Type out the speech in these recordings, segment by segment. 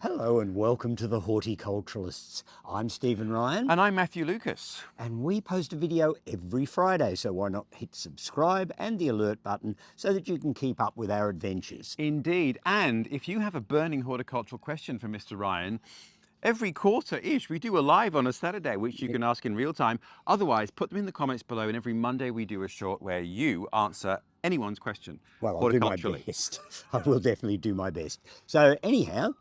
Hello and welcome to the Horti-Culturalists. I'm Stephen Ryan. And I'm Matthew Lucas. And we post a video every Friday, so why not hit subscribe and the alert button so that you can keep up with our adventures. Indeed. And if you have a burning horticultural question for Mr. Ryan, every quarter-ish we do a live on a Saturday, which you can ask in real time. Otherwise, put them in the comments below, and every Monday we do a short where you answer anyone's question. Well, I'll do my best. I will definitely do my best. So anyhow,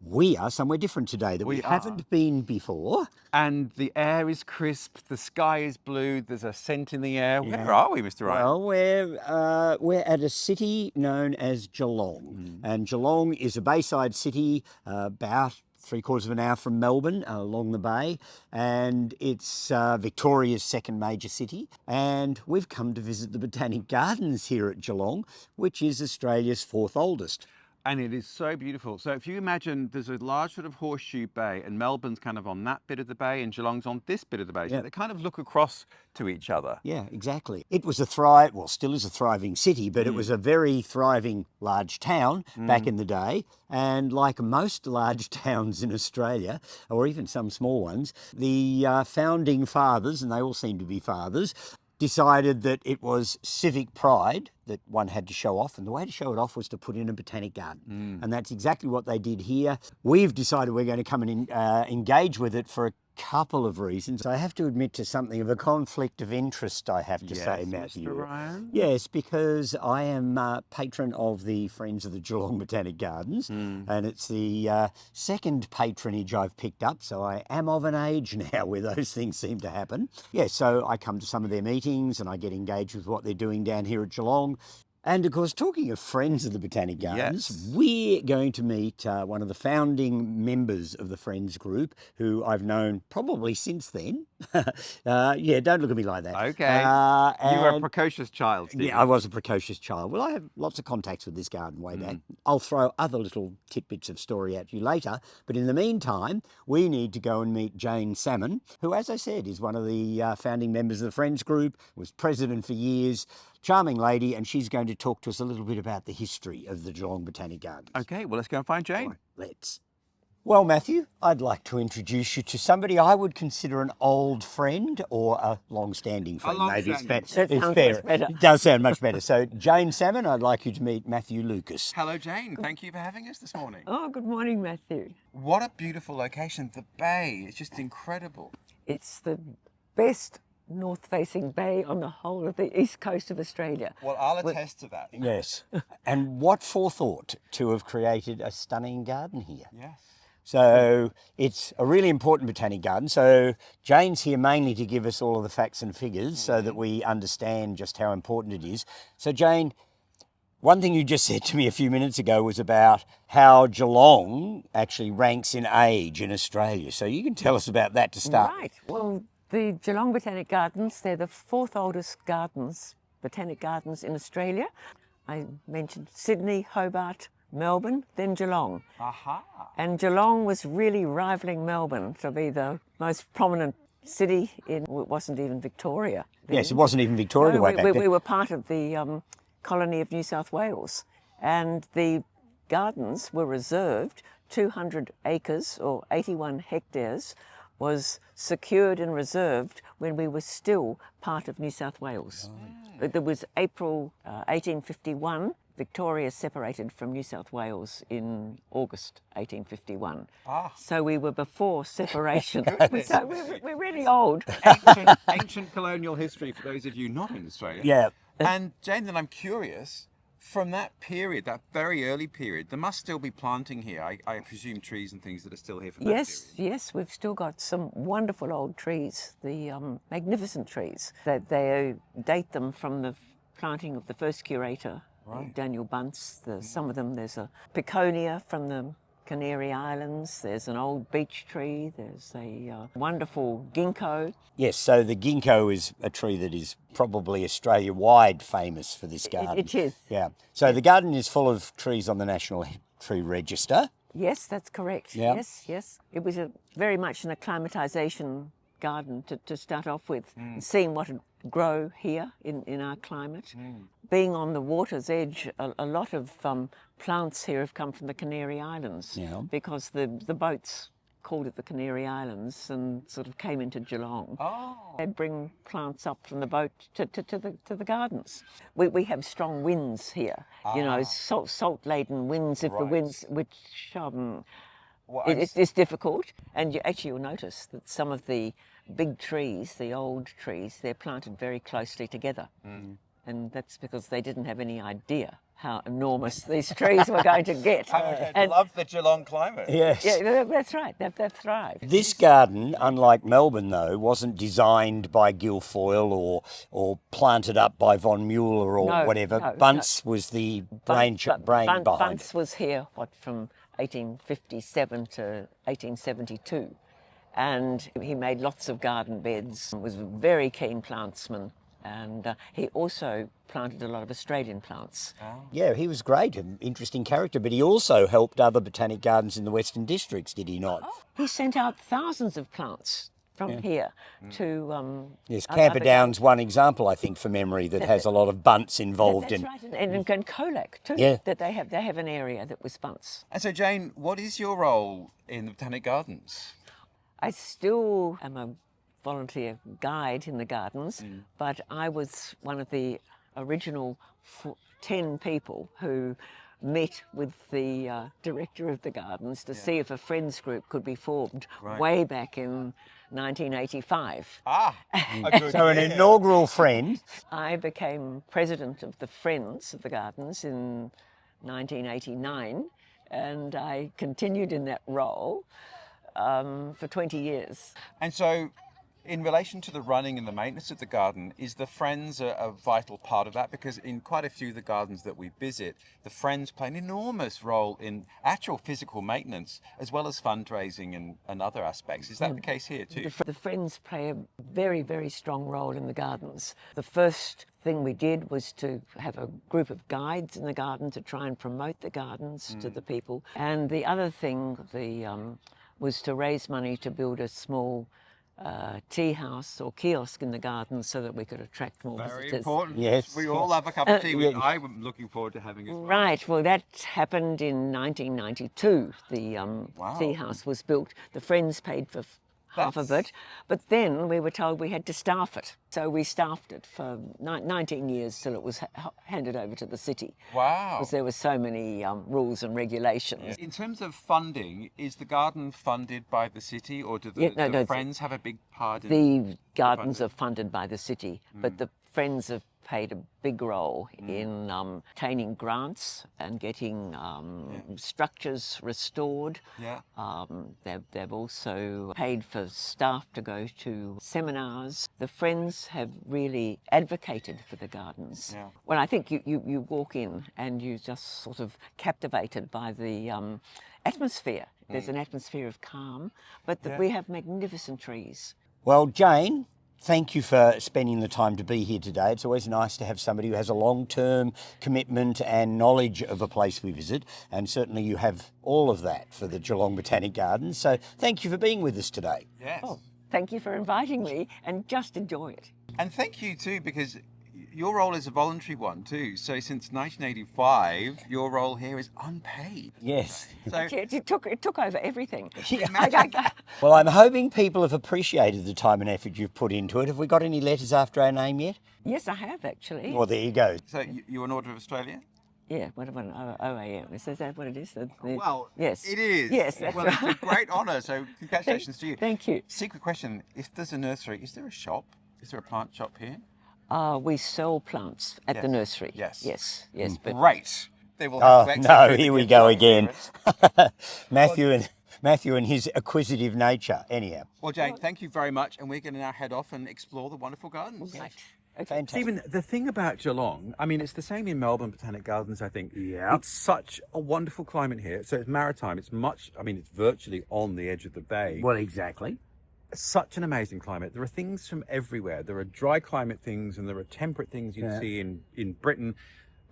we are somewhere different today that we haven't been before. And the air is crisp, the sky is blue, there's a scent in the air. Yeah. Where are we, Mr. Ryan? Well, we're at a city known as Geelong. And Geelong is a bayside city about 3/4 of an hour from Melbourne along the bay, and it's Victoria's second major city. And we've come to visit the Botanic Gardens here at Geelong, which is Australia's 4th oldest. And it is so beautiful. So if you imagine there's a large sort of horseshoe bay, and Melbourne's kind of on that bit of the bay and Geelong's on this bit of the bay. So they kind of look across to each other. Yeah, exactly. It was still is a thriving city, but it was a very thriving large town back in the day. And like most large towns in Australia, or even some small ones, the founding fathers, and they all seem to be fathers, decided that it was civic pride that one had to show off, and the way to show it off was to put in a botanic garden. And that's exactly what they did here. We've decided we're going to come and engage with it for a couple of reasons. I have to admit to something of a conflict of interest, I have to say, Matthew. Mr. Ryan? Yes, because I am patron of the Friends of the Geelong Botanic Gardens, and it's the second patronage I've picked up, so I am of an age now where those things seem to happen. Yeah, so I come to some of their meetings and I get engaged with what they're doing down here at Geelong. And of course, talking of Friends of the Botanic Gardens, we're going to meet one of the founding members of the Friends group, who I've known probably since then. Yeah, don't look at me like that. Okay. You were a precocious child, Steve. Yeah, I was a precocious child. Well, I have lots of contacts with this garden way back. I'll throw other little tidbits of story at you later. But in the meantime, we need to go and meet Jayne Salmon, who, as I said, is one of the founding members of the Friends group, was president for years. Charming lady, and she's going to talk to us a little bit about the history of the Geelong Botanic Gardens. Okay, well, let's go and find Jayne. Right, let's. Well, Matthew, I'd like to introduce you to somebody I would consider an old friend or a long-standing friend. Maybe it's fair. It does sound much better. So, Jayne Salmon, I'd like you to meet Matthew Lucas. Hello, Jayne. Thank you for having us this morning. Oh, good morning, Matthew. What a beautiful location. The bay, it's just incredible. It's the best north-facing bay on the whole of the east coast of Australia. Well, I'll attest to that. Yes. And what forethought to have created a stunning garden here. Yes. So it's a really important botanic garden. So Jayne's here mainly to give us all of the facts and figures so that we understand just how important it is. So Jayne, one thing you just said to me a few minutes ago was about how Geelong actually ranks in age in Australia. So you can tell us about that to start. Right. Well, the Geelong Botanic Gardens, they're the 4th oldest botanic gardens in Australia. I mentioned Sydney, Hobart, Melbourne, then Geelong. Aha. And Geelong was really rivaling Melbourne to be the most prominent city in, well, it wasn't even Victoria. Yes, it wasn't even Victoria No, way back then. We were part of the colony of New South Wales, and the gardens were reserved. 200 acres or 81 hectares was secured and reserved when we were still part of New South Wales. There was April 1851. Victoria separated from New South Wales in August 1851. So we were before separation. So we're really old. Ancient colonial history for those of you not in Australia. Yeah. And Jayne, then I'm curious, from that period, that very early period, there must still be planting here. I presume trees and things that are still here from that period. Yes, we've still got some wonderful old trees, the magnificent trees. They date them from the planting of the first curator, Daniel Bunce. Some of them, there's a Bocconia from the Canary Islands, there's an old beech tree, there's a wonderful ginkgo. Yes, so the ginkgo is a tree that is probably Australia-wide famous for this garden. It is. Yeah. So the garden is full of trees on the National Tree Register. Yes, that's correct. Yeah. Yes. It was very much an acclimatisation garden to start off with, seeing what would grow here in our climate. being on the water's edge, a lot of plants here have come from the Canary Islands, Yeah. because the boats called it the Canary Islands and sort of came into Geelong. Oh. They'd bring plants up from the boat to the gardens. We have strong winds here, you know, salt-laden winds. If the Right. winds, which Well, it's difficult, and you'll notice that some of the big trees, the old trees, they're planted very closely together, and that's because they didn't have any idea how enormous these trees were going to get. I love the Geelong climate. Yes. Yeah, that's right. They've thrived. This garden, unlike Melbourne though, wasn't designed by Guilfoyle or planted up by von Mueller or No, whatever. no, Bunce was the brain behind Bunce it. was here, from 1857 to 1872. And he made lots of garden beds, was a very keen plantsman, and he also planted a lot of Australian plants. Yeah, he was great, an interesting character, but he also helped other botanic gardens in the Western Districts, did he not? He sent out thousands of plants from here to... Yes, other Camperdown's one example, I think, from memory, that has a lot of bunts involved That's in. right, and Colac too. Yeah. That they have an area that was bunts. And so, Jayne, what is your role in the Botanic Gardens? I still am a volunteer guide in the gardens, but I was one of the original 10 people who met with the director of the gardens to see if a friends group could be formed way back in 1985. A good So an year. inaugural friend. I became president of the Friends of the Gardens in 1989, and I continued in that role for 20 years. And so, in relation to the running and the maintenance of the garden, is the Friends a vital part of that? Because in quite a few of the gardens that we visit, the Friends play an enormous role in actual physical maintenance, as well as fundraising and other aspects. Is that the case here too? The Friends play a very, very strong role in the gardens. The first thing we did was to have a group of guides in the garden to try and promote the gardens to the people. And the other thing was to raise money to build a small tea house or kiosk in the garden so that we could attract more Very visitors. important. Yes. We all have a cup of tea, which I'm looking forward to having as well. Right, well that happened in 1992. The tea house was built. The Friends paid for half of it, but then we were told we had to staff it. So we staffed it for 19 years till it was handed over to the city. Wow. Because there were so many rules and regulations. In terms of funding, is the garden funded by the city, or do the, Yeah, no, Friends have a big part in The gardens are funded by the city, but the Friends have played a big role in obtaining grants and getting structures restored. Yeah. They've also paid for staff to go to seminars. The Friends have really advocated for the gardens. Yeah. Well, I think you walk in and you're just sort of captivated by the atmosphere. There's an atmosphere of calm, but we have magnificent trees. Well, Jayne, thank you for spending the time to be here today. It's always nice to have somebody who has a long-term commitment and knowledge of a place we visit, and certainly you have all of that for the Geelong Botanic Gardens. So thank you for being with us today. Yes. Thank you for inviting me, and just enjoy it. And thank you too, because your role is a voluntary one too. So since 1985, your role here is unpaid. Yes. So It took over everything. Well, I'm hoping people have appreciated the time and effort you've put into it. Have we got any letters after our name yet? Yes, I have actually. Well, there you go. so you're an Order of Australia? Yeah, what about an OAM? Is that what it is? Well, yes. it is. Yes, that's well, right. it's a great honour. So congratulations to you. Thank you. Secret question: if there's a nursery, is there a shop? Is there a plant shop here? We sell plants at the nursery. Yes. Yes. But Great. They will Oh, have to exit no, through the here we gift go shop again. here. Matthew and his acquisitive nature. Anyhow, Well, Jayne, thank you very much, and we're going to now head off and explore the wonderful gardens. right. Okay. fantastic. Stephen, the thing about Geelong, I mean, it's the same in Melbourne Botanic Gardens, I think. Yeah. It's such a wonderful climate here. So it's maritime. It's it's virtually on the edge of the bay. Well, exactly. Such an amazing climate. There are things from everywhere. There are dry climate things and there are temperate things you'd see in Britain.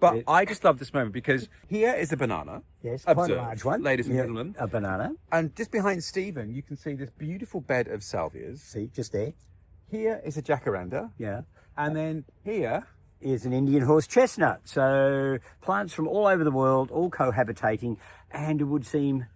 But I just love this moment because here is a banana. Yes, quite a Observe, large one. ladies and Yeah, gentlemen. a banana. And just behind Stephen, you can see this beautiful bed of salvias. See, just there. Here is a jacaranda. Yeah. And then here is an Indian horse chestnut. So plants from all over the world, all cohabitating, and it would seem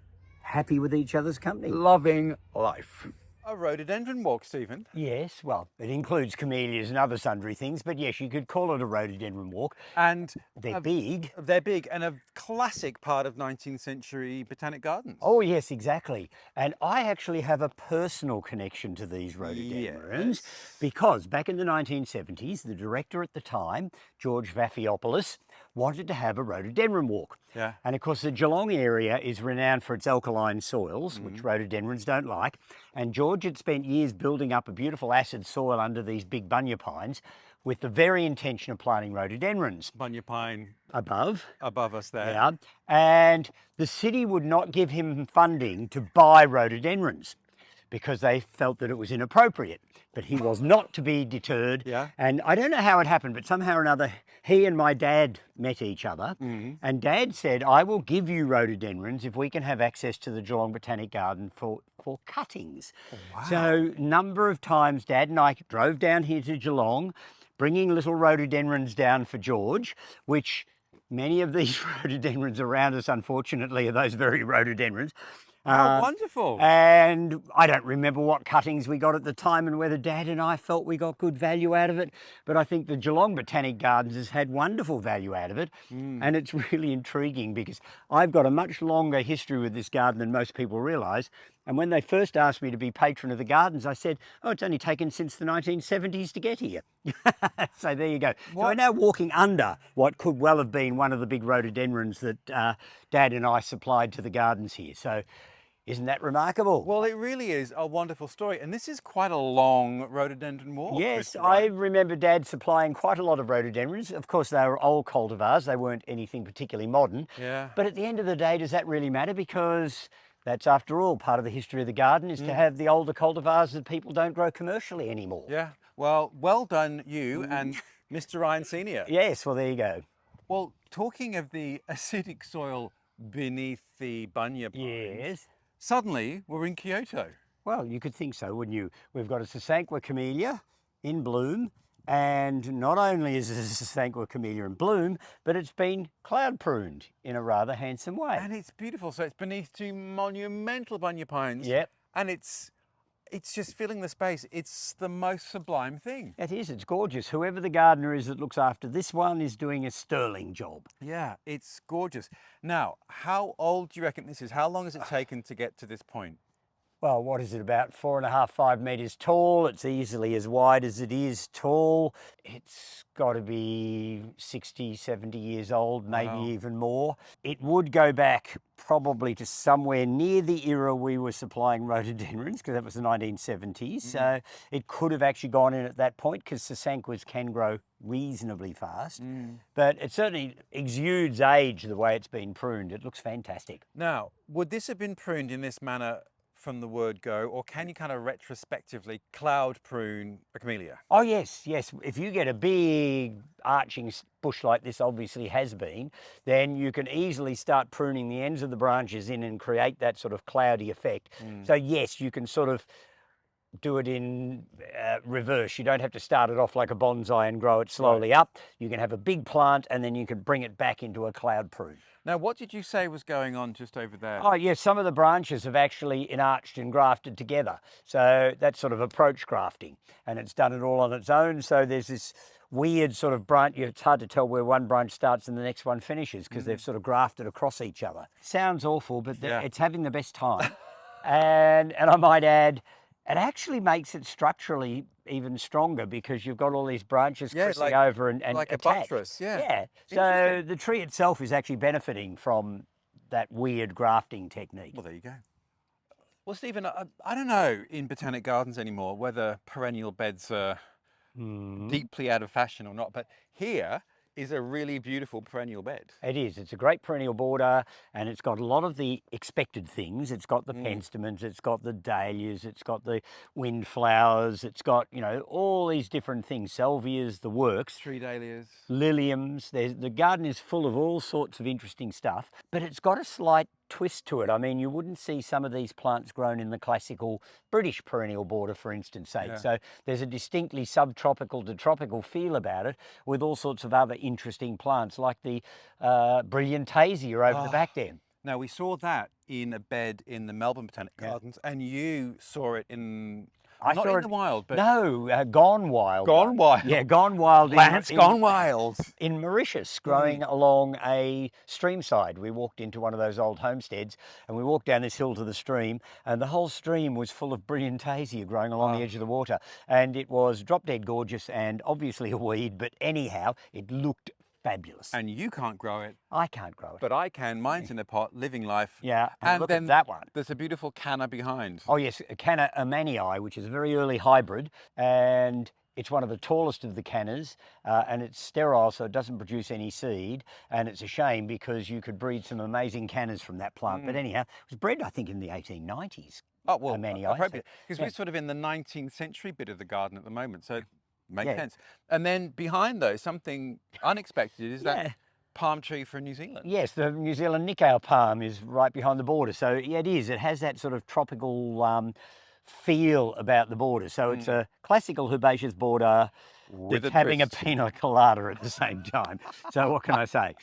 happy with each other's company. Loving life. A rhododendron walk, Stephen. Yes, well, it includes camellias and other sundry things, but yes, you could call it a rhododendron walk. And They're big. They're big and a classic part of 19th century botanic gardens. Oh, yes, exactly. And I actually have a personal connection to these rhododendrons because back in the 1970s, the director at the time, George Vitifolium, wanted to have a rhododendron walk. Yeah. And of course, the Geelong area is renowned for its alkaline soils, which rhododendrons don't like. And George had spent years building up a beautiful acid soil under these big bunya pines with the very intention of planting rhododendrons. Bunya Pine Above us there. Yeah, and the city would not give him funding to buy rhododendrons because they felt that it was inappropriate. But he was not to be deterred. Yeah. And I don't know how it happened, but somehow or another, he and my dad met each other. And Dad said, I will give you rhododendrons if we can have access to the Geelong Botanic Garden for cuttings. Wow. So number of times Dad and I drove down here to Geelong, bringing little rhododendrons down for George, which many of these rhododendrons around us, unfortunately, are those very rhododendrons. How wonderful. And I don't remember what cuttings we got at the time and whether Dad and I felt we got good value out of it, but I think the Geelong Botanic Gardens has had wonderful value out of it. And it's really intriguing because I've got a much longer history with this garden than most people realise. And when they first asked me to be patron of the gardens, I said, oh, it's only taken since the 1970s to get here. So there you go. So we're now walking under what could well have been one of the big rhododendrons that Dad and I supplied to the gardens here. So isn't that remarkable? Well, it really is a wonderful story. And this is quite a long rhododendron walk. Yes, Mr. I Ryan. remember Dad supplying quite a lot of rhododendrons. Of course, they were old cultivars. They weren't anything particularly modern. Yeah. But at the end of the day, does that really matter? Because that's, after all, part of the history of the garden is to have the older cultivars that people don't grow commercially anymore. Yeah. Well done, you and Mr. Ryan Senior. Yes, well, there you go. Well, talking of the acidic soil beneath the bunya pine, Yes. suddenly we're in Kyoto. Well, you could think so, wouldn't you? We've got a Sasanqua camellia in bloom, and not only is it a Sasanqua camellia in bloom, but it's been cloud pruned in a rather handsome way. And it's beautiful. So it's beneath two monumental bunya pines. Yep. And it's just filling the space. It's the most sublime thing. It is, it's gorgeous. Whoever the gardener is that looks after this one is doing a sterling job. Yeah, it's gorgeous. Now, how old do you reckon this is? How long has it taken to get to this point? Well, what is it, about 4.5, 5 metres tall? It's easily as wide as it is tall. It's got to be 60, 70 years old, maybe even more. It would go back probably to somewhere near the era we were supplying rhododendrons, because that was the 1970s. So it could have actually gone in at that point, because Sasanquas can grow reasonably fast. But it certainly exudes age the way it's been pruned. It looks fantastic. Now, would this have been pruned in this manner from the word go, or can you kind of retrospectively cloud prune a camellia? Oh yes, yes. If you get a big arching bush like this obviously has been, then you can easily start pruning the ends of the branches in and create that sort of cloudy effect. So yes, you can sort of do it in reverse. You don't have to start it off like a bonsai and grow it slowly up. You can have a big plant and then you can bring it back into a cloud prune. Now, what did you say was going on just over there? Oh yes, some of the branches have actually enarched and grafted together. So that's sort of approach grafting, and it's done it all on its own. So there's this weird sort of branch. It's hard to tell where one branch starts and the next one finishes because they've sort of grafted across each other. Sounds awful, but it's having the best time. and I might add, it actually makes it structurally even stronger because you've got all these branches crossing over and like attached. a buttress, Yeah. So the tree itself is actually benefiting from that weird grafting technique. Well, there you go. Well, Stephen, I don't know in botanic gardens anymore whether perennial beds are deeply out of fashion or not, but here is a really beautiful perennial bed. It is. It's a great perennial border, and it's got a lot of the expected things. It's got the penstemons, it's got the dahlias, it's got the windflowers, it's got, you know, all these different things, salvias, the works. Tree dahlias. Liliums. The garden is full of all sorts of interesting stuff, but it's got a slight twist to it. I mean, you wouldn't see some of these plants grown in the classical British perennial border, for instance, sake. Yeah. So there's a distinctly subtropical to tropical feel about it, with all sorts of other interesting plants, like the brilliantasia over the back there. Now, we saw that in a bed in the Melbourne Botanic Gardens, and you saw it in, not in the wild, but... No, gone wild. Gone wild? Yeah, gone wild. Plants gone wild. In Mauritius, growing along a stream side. We walked into one of those old homesteads, and we walked down this hill to the stream, and the whole stream was full of brilliantasia growing along the edge of the water. And it was drop dead gorgeous and obviously a weed, but anyhow, it looked fabulous. And you can't grow it. I can't grow it. But I can. Mine's in a pot, living life. Yeah, and look then at that one. There's a beautiful Canna behind. Oh yes, Canna ehemannii, which is a very early hybrid, and it's one of the tallest of the cannas, and it's sterile, so it doesn't produce any seed, and it's a shame because you could breed some amazing cannas from that plant. But anyhow, it was bred, I think, in the 1890s. Oh, well, ehemannii, appropriate. so, Because yeah. we're sort of in the 19th century bit of the garden at the moment, so it makes Yeah. sense. And then behind those, something unexpected is that palm tree from New Zealand. Yes, the New Zealand Nīkau Palm is right behind the border. So yeah, it is. It has that sort of tropical feel about the border. So it's a classical herbaceous border With that's a having twist. a pina colada at the same time. So what can I say?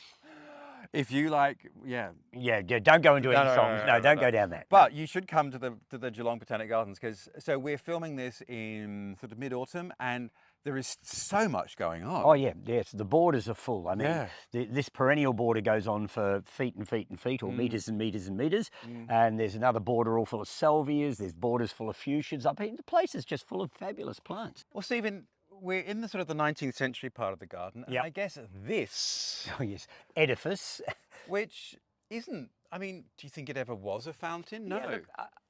If you like, yeah. Yeah, don't go into any songs. No, don't go down that. But you should come to the Geelong Botanic Gardens, because so we're filming this in sort of mid-autumn, and there is so much going on. Oh yeah, yes, the borders are full. I mean, Yeah. this perennial border goes on for feet and feet and feet, or metres and metres and metres. And there's another border all full of salvias. There's borders full of fuchsias. I mean, the place is just full of fabulous plants. Well, Stephen, we're in the sort of the 19th century part of the garden, and Yep. I guess this, Oh yes, edifice. which isn't, I mean, do you think it ever was a fountain? No. Yeah, look,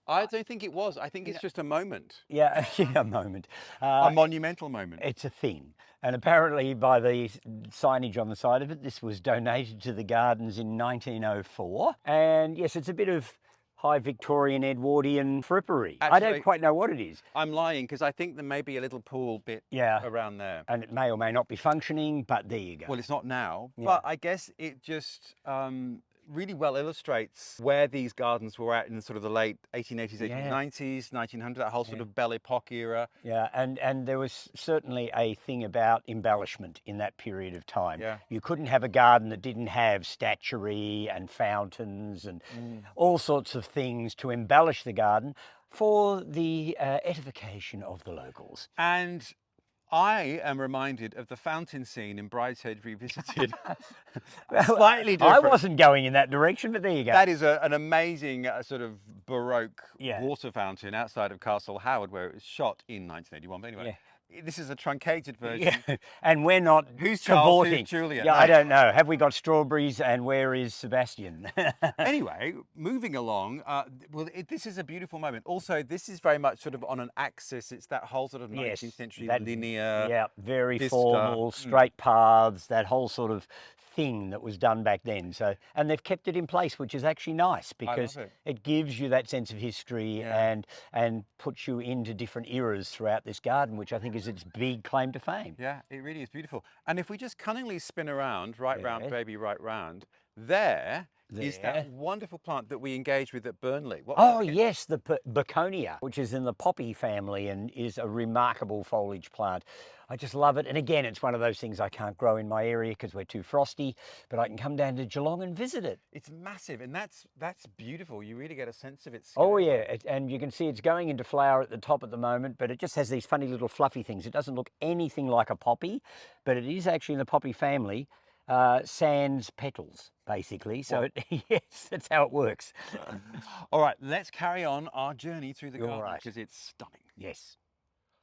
I don't think it was. I think it's just a moment, Yeah, a moment. a monumental moment. It's a thing. And apparently by the signage on the side of it, this was donated to the gardens in 1904. And yes, it's a bit of high Victorian Edwardian frippery. I Actually- don't quite know what it is. I'm lying, because I think there may be a little pool bit Yeah. around there. And it may or may not be functioning, but there you go. Well, it's not now, Yeah. but I guess it just really well illustrates where these gardens were at in sort of the late 1880s, 1890s, 1900, that whole sort of Belle Epoque era. Yeah, and there was certainly a thing about embellishment in that period of time. Yeah. You couldn't have a garden that didn't have statuary and fountains and all sorts of things to embellish the garden for the edification of the locals. And I am reminded of the fountain scene in Brideshead Revisited. Slightly different. I wasn't going in that direction, but there you go. That is an amazing sort of Baroque Yeah. water fountain outside of Castle Howard, where it was shot in 1981. But anyway, this is a truncated version. Yeah, and we're not Who's Charles? cavorting. Who's Julia? Yeah, No. I don't know. Have we got strawberries, and where is Sebastian? Anyway, moving along, this is a beautiful moment. Also, this is very much sort of on an axis. It's that whole sort of 19th century that- linear. Yeah, very vista. formal, straight paths, that whole sort of thing that was done back then. So, and they've kept it in place, which is actually nice because it. gives you that sense of history and puts you into different eras throughout this garden, which I think is its big claim to fame. Yeah, it really is beautiful. And if we just cunningly spin around, right round, Yeah. baby, right round, there is There. that wonderful plant that we engaged with at Burnley. What Oh was it? yes, the Bocconia, which is in the poppy family and is a remarkable foliage plant. I just love it. And again, it's one of those things I can't grow in my area because we're too frosty, but I can come down to Geelong and visit it. It's massive, and that's beautiful. You really get a sense of its Oh scale. yeah, and you can see it's going into flower at the top at the moment, but it just has these funny little fluffy things. It doesn't look anything like a poppy, but it is actually in the poppy family, sans petals, basically. So yes, that's how it works. All right, let's carry on our journey through the garden right. because it's stunning. Yes.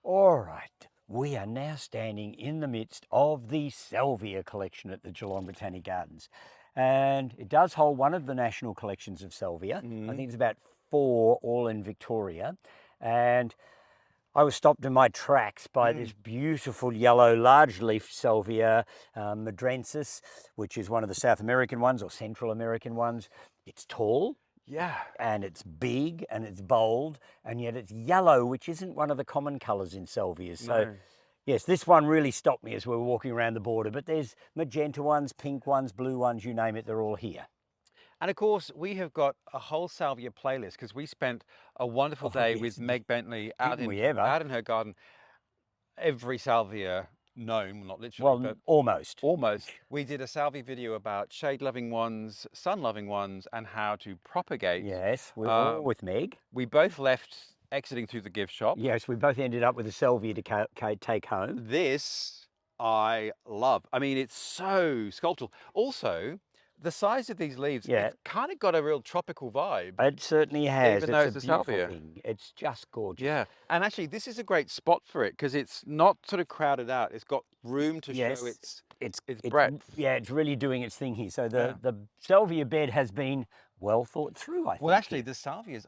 All right. We are now standing in the midst of the Salvia collection at the Geelong Botanic Gardens. And it does hold one of the national collections of Salvia. I think it's about 4, all in Victoria. And I was stopped in my tracks by this beautiful yellow large-leafed Salvia, madrensis, which is one of the South American ones or Central American ones. It's tall. Yeah. And it's big and it's bold, and yet it's yellow, which isn't one of the common colours in salvias. So, No. yes, this one really stopped me as we were walking around the border, but there's magenta ones, pink ones, blue ones, you name it, they're all here. And of course, we have got a whole salvia playlist because we spent a wonderful day yes, with Meg Bentley out didn't we ever? out in her garden. Every salvia known, not literally, Well, but almost. almost. We did a salvia video about shade-loving ones, sun-loving ones, and how to propagate. Yes, we're all with Meg. We both left exiting through the gift shop. Yes, we both ended up with a salvia to take home. This I love. I mean, it's so sculptural. Also, the size of these leaves, Yeah. it's kind of got a real tropical vibe. It certainly has. Even though It's it's a a beautiful salvia. thing. It's just gorgeous. Yeah, and actually this is a great spot for it because it's not sort of crowded out. It's got room to Yes, show its it's breadth. Yeah, it's really doing its thing here. So Yeah. the salvia bed has been well thought through, I think. Well, actually, the salvias,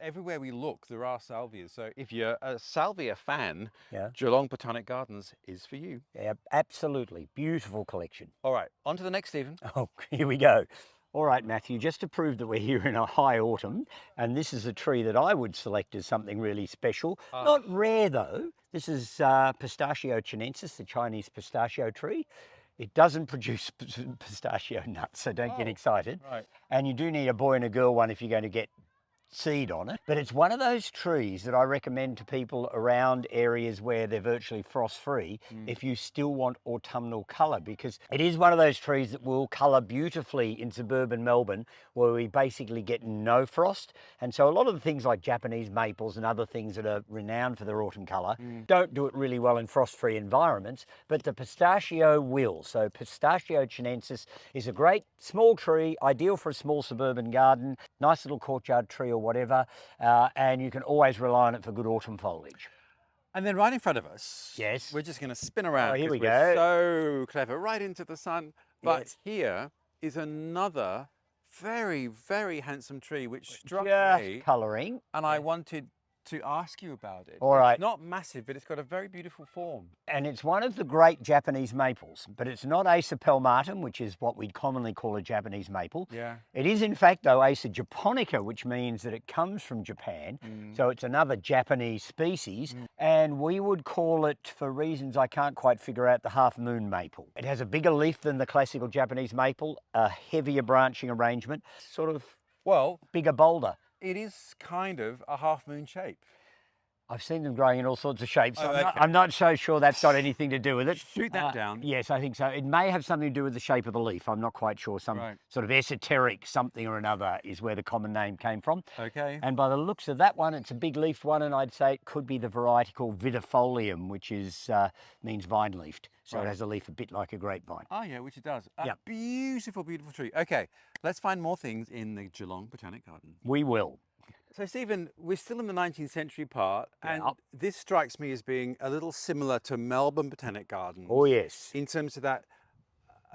everywhere we look, there are salvias. So if you're a salvia fan, Yeah. Geelong Botanic Gardens is for you. Yeah, absolutely. Beautiful collection. All right, on to the next, Stephen. Oh, here we go. All right, Matthew, just to prove that we're here in a high autumn, and this is a tree that I would select as something really special. Not rare, though. This is Pistacia chinensis, the Chinese pistachio tree. It doesn't produce pistachio nuts, so don't get excited. Right. And you do need a boy and a girl one if you're going to get seed on it. But it's one of those trees that I recommend to people around areas where they're virtually frost-free if you still want autumnal colour, because it is one of those trees that will colour beautifully in suburban Melbourne where we basically get no frost. And so a lot of the things like Japanese maples and other things that are renowned for their autumn colour don't do it really well in frost-free environments, but the pistachio will. So Pistachio chinensis is a great small tree, ideal for a small suburban garden, nice little courtyard tree or whatever, and you can always rely on it for good autumn foliage. And then right in front of us, Yes. we're just going to spin around. Here we 'cause we're go. so clever, right into the sun. But Yes. here is another very, very handsome tree which struck Just me, colouring. and I wanted to ask you about it. All right. It's not massive, but it's got a very beautiful form. And it's one of the great Japanese maples, but it's not Acer palmatum, which is what we'd commonly call a Japanese maple. Yeah. It is in fact though Acer japonica, which means that it comes from Japan. So it's another Japanese species, and we would call it, for reasons I can't quite figure out, the half moon maple. It has a bigger leaf than the classical Japanese maple, a heavier branching arrangement, sort of Well, bigger boulder. it is kind of a half moon shape. I've seen them growing in all sorts of shapes. So Oh, I'm not so sure that's got anything to do with it. Shoot that down. Yes, I think so. It may have something to do with the shape of the leaf. I'm not quite sure. Some Right. sort of esoteric something or another is where the common name came from. Okay. And by the looks of that one, it's a big leafed one, and I'd say it could be the variety called Vitifolium, which is means vine-leafed. So Right. it has a leaf a bit like a grapevine. Oh yeah, which it does. A Yep. beautiful, beautiful tree. Okay, let's find more things in the Geelong Botanic Garden. We will. So Stephen, we're still in the 19th century part, and Yep. this strikes me as being a little similar to Melbourne Botanic Gardens. Oh, yes. In terms of that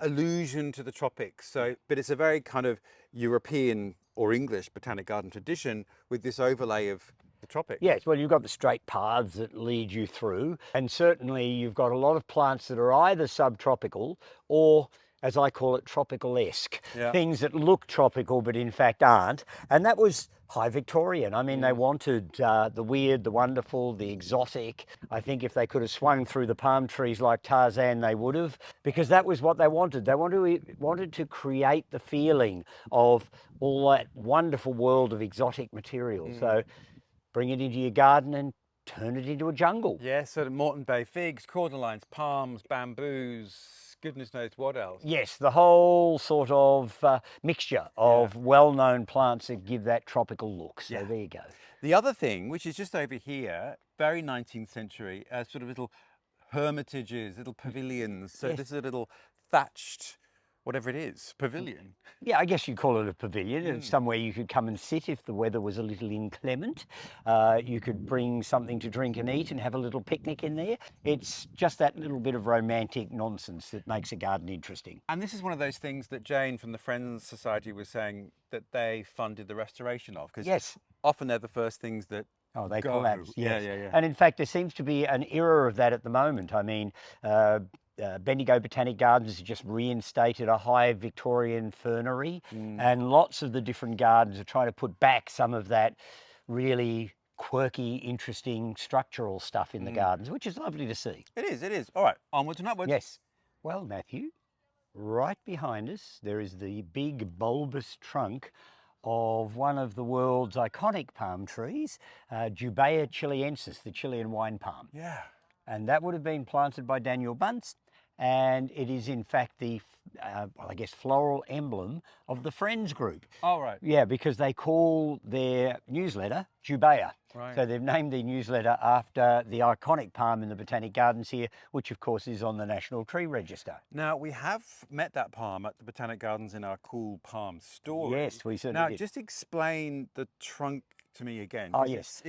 allusion to the tropics. So, but it's a very kind of European or English botanic garden tradition with this overlay of the tropics. Yes, well, you've got the straight paths that lead you through, and certainly you've got a lot of plants that are either subtropical or, as I call it, tropical-esque. Yeah. Things that look tropical but in fact aren't. And that was high Victorian. I mean, they wanted the weird, the wonderful, the exotic. I think if they could have swung through the palm trees like Tarzan, they would have, because that was what they wanted. They wanted to create the feeling of all that wonderful world of exotic material. So bring it into your garden and turn it into a jungle. Yeah, so the Moreton Bay figs, cordyline, palms, bamboos, goodness knows what else. Yes, the whole sort of mixture of well-known plants that give that tropical look. So there you go. The other thing, which is just over here, very 19th century, sort of little hermitages, little pavilions. So this is a little thatched, whatever it is, pavilion. Yeah, I guess you call it a pavilion. It's somewhere you could come and sit if the weather was a little inclement. You could bring something to drink and eat and have a little picnic in there. It's just that little bit of romantic nonsense that makes a garden interesting. And this is one of those things that Jayne from the Friends Society was saying that they funded the restoration of, because Yes. often they're the first things that They go. collapse. Yes. Yeah. And in fact, there seems to be an era of that at the moment. I mean, Bendigo Botanic Gardens has just reinstated a high Victorian fernery, and lots of the different gardens are trying to put back some of that really quirky, interesting structural stuff in the gardens, which is lovely to see. It is. All right, onwards and upwards. Yes. Well, Matthew, right behind us, there is the big bulbous trunk of one of the world's iconic palm trees, Jubaea chilensis, the Chilean wine palm. Yeah. And that would have been planted by Daniel Bunce, and it is in fact the, well, I guess, floral emblem of the Friends group. Oh, right. Yeah, because they call their newsletter Jubaea. Right. So they've named the newsletter after the iconic palm in the Botanic Gardens here, which of course is on the National Tree Register. Now, we have met that palm at the Botanic Gardens in our Cool Palm story. Yes, we certainly Now, did. just explain the trunk to me again. Oh, 'cause yes.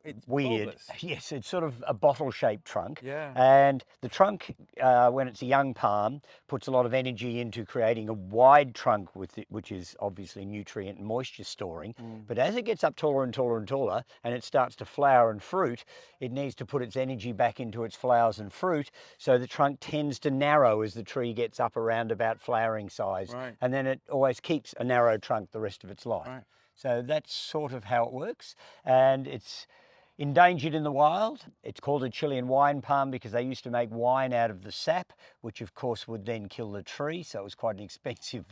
It's Weird. bulbous. Yes, it's sort of a bottle-shaped trunk. Yeah. And the trunk, when it's a young palm, puts a lot of energy into creating a wide trunk with it, which is obviously nutrient and moisture storing. But as it gets up taller and taller and taller, and it starts to flower and fruit, it needs to put its energy back into its flowers and fruit. So the trunk tends to narrow as the tree gets up around about flowering size. Right. And then it always keeps a narrow trunk the rest of its life. Right. So that's sort of how it works. And it's endangered in the wild. It's called a Chilean wine palm because they used to make wine out of the sap, which of course would then kill the tree. So it was quite an expensive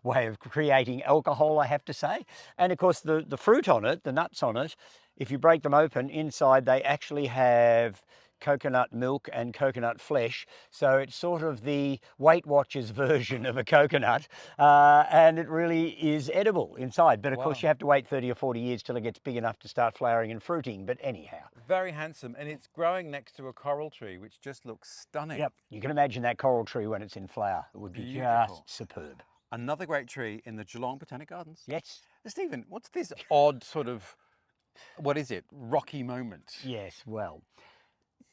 way of creating alcohol, I have to say. And of course the fruit on it, the nuts on it, if you break them open, inside they actually have coconut milk and coconut flesh. So it's sort of the Weight Watchers version of a coconut, and it really is edible inside. But of course you have to wait 30 or 40 years till it gets big enough to start flowering and fruiting. But anyhow. Very handsome, and it's growing next to a coral tree, which just looks stunning. Yep, you can imagine that coral tree when it's in flower. It would be Beautiful. just superb. Another great tree in the Geelong Botanic Gardens. Yes. Stephen, what's this odd sort of, what is it, rocky moment? Yes, well,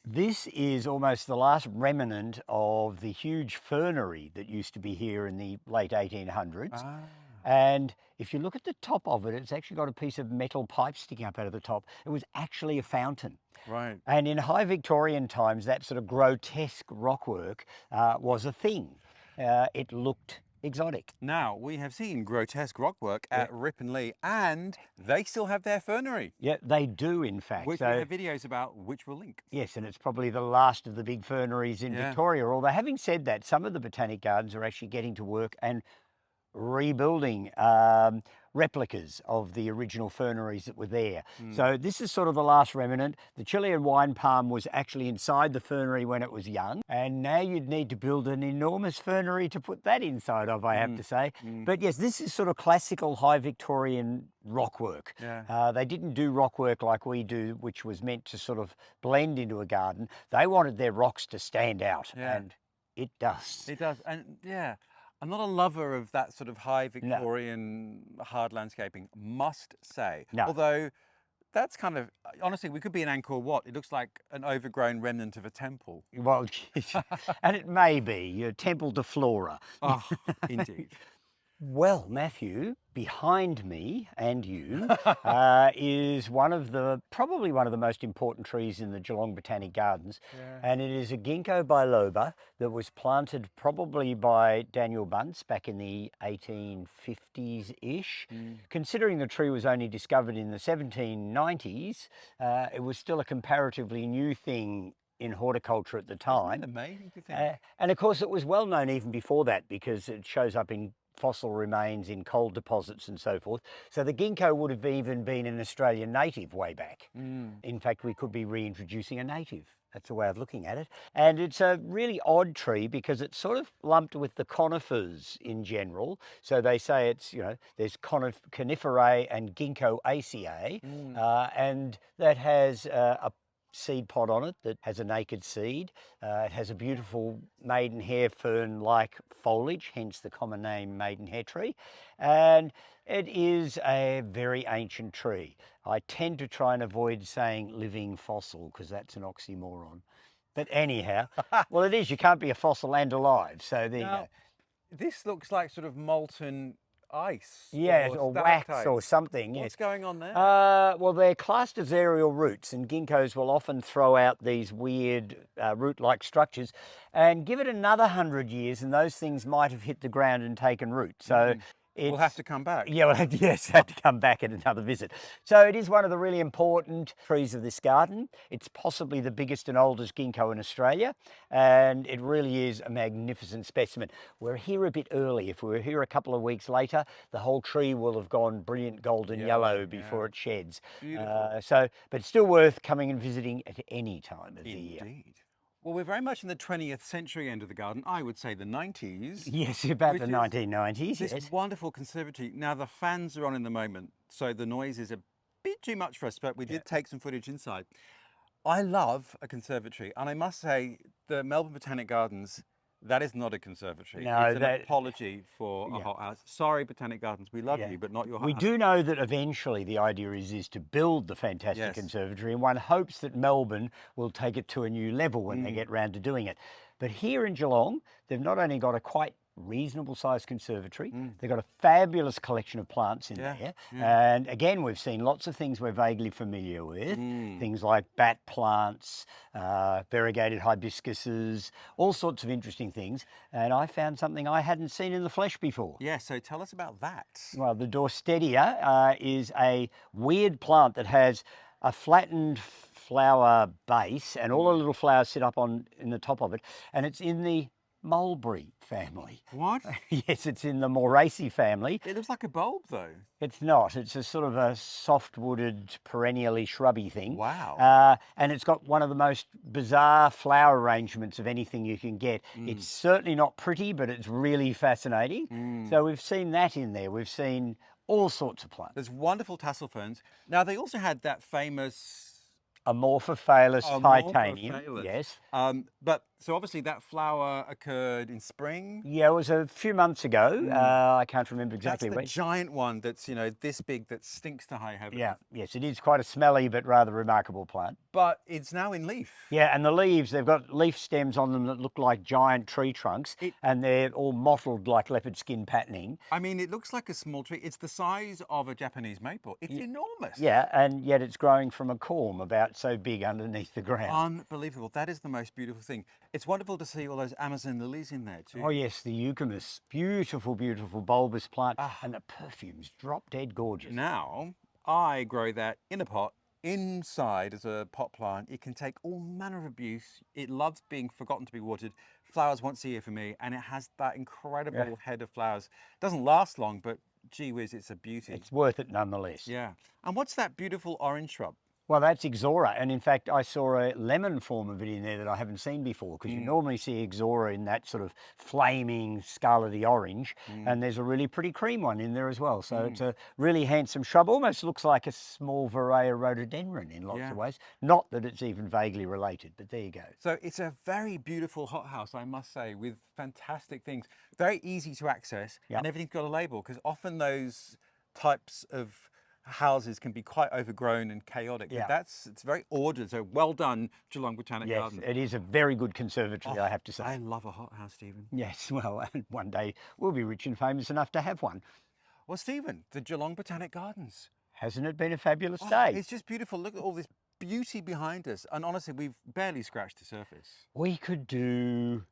this is almost the last remnant of the huge fernery that used to be here in the late 1800s. Ah. And if you look at the top of it, it's actually got a piece of metal pipe sticking up out of the top. It was actually a fountain. Right. And in high Victorian times, that sort of grotesque rockwork was a thing. It looked exotic. Now, we have seen grotesque rockwork at Rhopalostylis, and they still have their fernery. Yeah, they do, in fact. Which So, we have videos about, which we'll link. yes, and it's probably the last of the big ferneries in Yeah. Victoria. Although having said that, some of the botanic gardens are actually getting to work and rebuilding replicas of the original ferneries that were there. So this is sort of the last remnant. The Chilean wine palm was actually inside the fernery when it was young, and now you'd need to build an enormous fernery to put that inside of, I have to say. But yes, this is sort of classical high Victorian rockwork. Yeah. They didn't do rockwork like we do, which was meant to sort of blend into a garden. They wanted their rocks to stand out, Yeah. and it does. It does, and yeah. I'm not a lover of that sort of high Victorian hard landscaping, must say. No. Although that's kind of, honestly, we could be in Angkor Wat. It looks like an overgrown remnant of a temple. Well, and it may be your temple to flora. Oh, indeed. Well, Matthew, behind me and you is probably one of the most important trees in the Geelong Botanic Gardens. Yeah. And it is a Ginkgo biloba that was planted probably by Daniel Bunce back in the 1850s-ish. Considering the tree was only discovered in the 1790s, it was still a comparatively new thing in horticulture at the time. Isn't that amazing to think? And of course it was well known even before that because it shows up in fossil remains in coal deposits and so forth. So the ginkgo would have even been an Australian native way back. In fact, we could be reintroducing a native. That's a way of looking at it. And it's a really odd tree because it's sort of lumped with the conifers in general. So they say it's, there's coniferae and Ginkgo Acer, and that has a seed pod on it that has a naked seed. It has a beautiful maidenhair fern-like foliage, hence the common name maidenhair tree. And it is a very ancient tree. I tend to try and avoid saying living fossil because that's an oxymoron. But anyhow, well, it is. You can't be a fossil and alive. So there you go. This looks like sort of molten ice. Yes, or wax or something. What's Yes. going on there? Well, they're classed as aerial roots, and ginkgos will often throw out these weird root-like structures. And give it another 100 years, and those things might have hit the ground and taken root. So We'll have to come back. Yeah, we'll have to come back at another visit. So it is one of the really important trees of this garden. It's possibly the biggest and oldest ginkgo in Australia, and it really is a magnificent specimen. We're here a bit early. If we were here a couple of weeks later, the whole tree will have gone brilliant golden yellow before it sheds. Beautiful. But it's still worth coming and visiting at any time of the year. Indeed. Well, we're very much in the 20th century end of the garden. I would say the 90s. Yes, about which the is 1990s, This yes. wonderful conservatory. Now, the fans are on in the moment, so the noise is a bit too much for us, but we did take some footage inside. I love a conservatory, and I must say the Melbourne Botanic Gardens, that is not a conservatory. No, it's an apology for a hothouse. Sorry, Botanic Gardens, we love you, but not your hothouse. We do know that eventually the idea is to build the fantastic conservatory, and one hopes that Melbourne will take it to a new level when they get round to doing it. But here in Geelong, they've not only got a quite reasonable sized conservatory, they've got a fabulous collection of plants in there. And again, we've seen lots of things we're vaguely familiar with, things like bat plants, variegated hibiscuses, all sorts of interesting things. And I found something I hadn't seen in the flesh before. Yeah, so tell us about that. Well, the Dorstedia is a weird plant that has a flattened flower base, and all the little flowers sit up in the top of it, and it's in the mulberry family. What? Yes, it's in the Moraceae family. It looks like a bulb, though. It's not. It's a sort of a soft-wooded, perennially shrubby thing. Wow. And it's got one of the most bizarre flower arrangements of anything you can get. It's certainly not pretty, but it's really fascinating. So we've seen that in there. We've seen all sorts of plants. There's wonderful tassel ferns. Now, they also had that famous Amorphophallus titanium. Amorphophallus. Yes. But so obviously that flower occurred in spring. Yeah, it was a few months ago. I can't remember exactly That's the when. giant one that's, this big that stinks to high heaven. Yeah, yes, it is quite a smelly but rather remarkable plant. But it's now in leaf. Yeah, and the leaves, they've got leaf stems on them that look like giant tree trunks, and they're all mottled like leopard skin patterning. I mean, it looks like a small tree. It's the size of a Japanese maple. It's enormous. Yeah, and yet it's growing from a corm about so big underneath the ground. Unbelievable. That is the most beautiful thing. It's wonderful to see all those Amazon lilies in there too. Oh yes, the eucalyptus. Beautiful, beautiful bulbous plant. And the perfume's drop dead gorgeous. Now, I grow that in a pot inside as a pot plant. It can take all manner of abuse. It loves being forgotten to be watered. Flowers once a year for me, and it has that incredible head of flowers. Doesn't last long, but gee whiz, it's a beauty. It's worth it nonetheless. Yeah. And what's that beautiful orange shrub? Well, that's Ixora, and in fact, I saw a lemon form of it in there that I haven't seen before, because you normally see Ixora in that sort of flaming scarlety orange, and there's a really pretty cream one in there as well. So it's a really handsome shrub, almost looks like a small Vitifolium rhododendron in lots of ways. Not that it's even vaguely related, but there you go. So it's a very beautiful hothouse, I must say, with fantastic things. Very easy to access, and everything's got a label, because often those types of houses can be quite overgrown and chaotic. But it's very ordered. So well done, Geelong Botanic Gardens. It is a very good conservatory, I have to say. I love a hothouse, Stephen. Yes, well, one day we'll be rich and famous enough to have one. Well, Stephen, the Geelong Botanic Gardens. Hasn't it been a fabulous day? It's just beautiful. Look at all this beauty behind us. And honestly, we've barely scratched the surface. We could do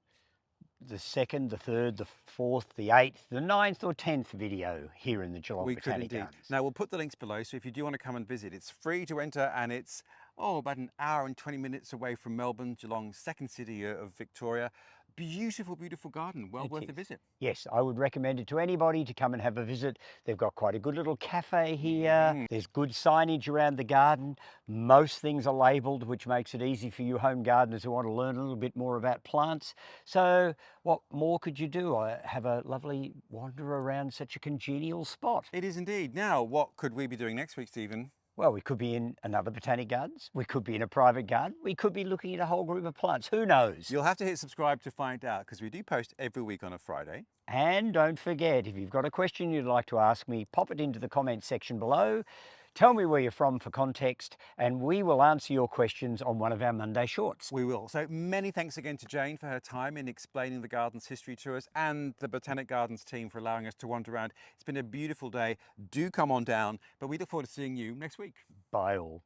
the 2nd, the 3rd, the 4th, the 8th, the 9th or 10th video here in the Geelong Botanic Gardens. Now, we'll put the links below, so if you do want to come and visit, it's free to enter, and it's about an hour and 20 minutes away from Melbourne, Geelong's second city of Victoria. Beautiful, beautiful garden. Well worth a visit. Yes, I would recommend it to anybody to come and have a visit. They've got quite a good little cafe here. There's good signage around the garden. Most things are labelled, which makes it easy for you home gardeners who want to learn a little bit more about plants. So what more could you do? Have a lovely wander around such a congenial spot. It is indeed. Now, what could we be doing next week, Stephen? Well, we could be in another Botanic Gardens. We could be in a private garden. We could be looking at a whole group of plants. Who knows? You'll have to hit subscribe to find out, because we do post every week on a Friday. And don't forget, if you've got a question you'd like to ask me, pop it into the comments section below. Tell me where you're from for context, and we will answer your questions on one of our Monday shorts. We will. So many thanks again to Jayne for her time in explaining the garden's history to us, and the Botanic Gardens team for allowing us to wander around. It's been a beautiful day. Do come on down, but we look forward to seeing you next week. Bye all.